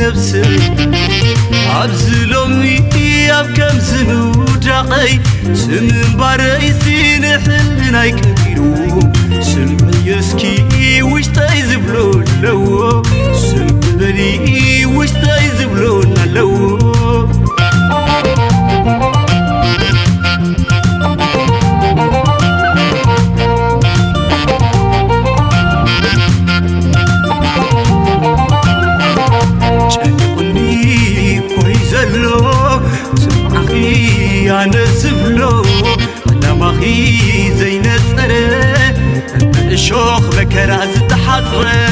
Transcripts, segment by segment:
نفسي عبزلومي كم زنودقي سمن باريسين حلناي كبيرو سمن يسكي وش تايزبلون لو سمن بلي وش تايزبلون لو أنا زبلو أنا ماخي زي نسره الشوخ بكراز تحضره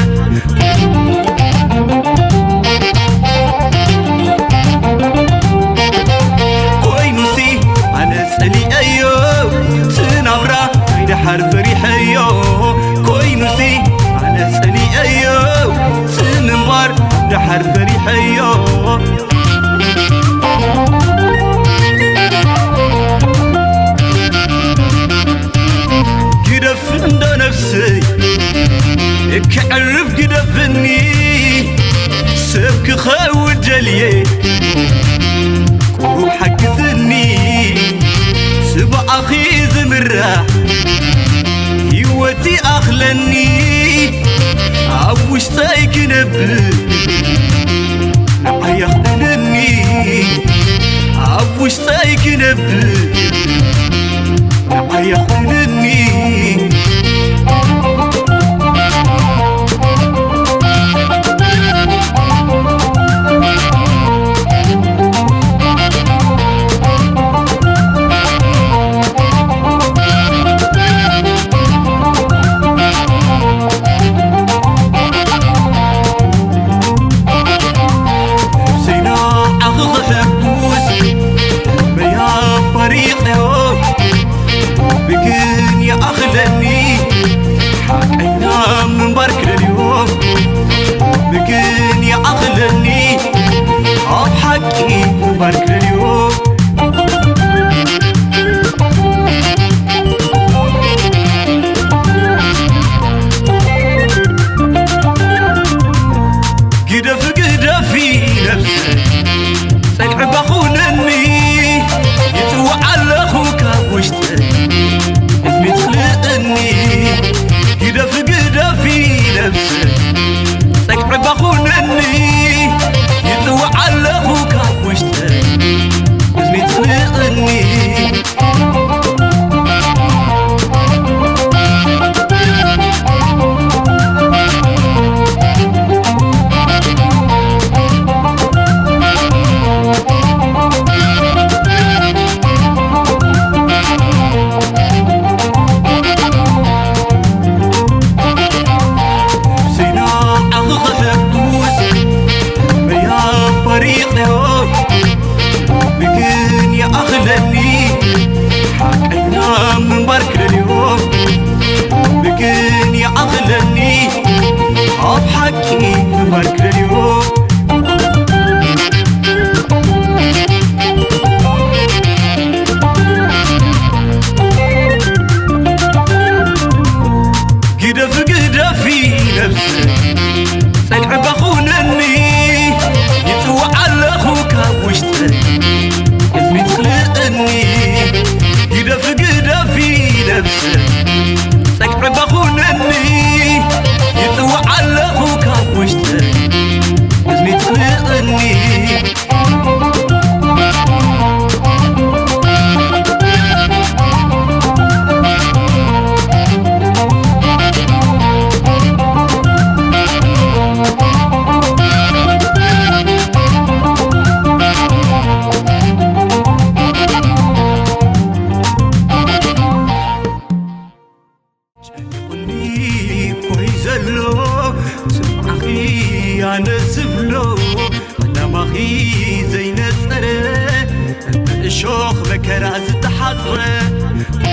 كوي نسي أنا سألي أيو تنبرا عيد حرف ريحيو كوي نسي أنا سألي أيو تنبر عيد حرف ريحيو نفسي كعرف قدفني سبك خاود جليه كوب حق ذني سبع أخي زمرة هيوتي أخلني عوش تايك نبل عيخدنني عوش تايك نبل عيخدنني بكن يا أخلني أب حكي بارك اليوم قدف في نفسي سلعب أخونني يتوعى لأخوك وشتي اسمي تخلقني قدف في نفسي سكر بخونني يتوعى لأخوك وشتي اسمي تخلقني بكن يا أخلني حكينا من بارك اليوم بكن يا أخلني أب حكي من بارك اليوم قدف في نفسي سلعب أخونني يتوعى لأخوك وشتي اسمي تخلقني قدف في نفسي سكر بخونني يتوعى لأخوك وشتي اسمي تخلقني أنا زبلو أنا ماخي زي نسره الشوخ بكراز تحضره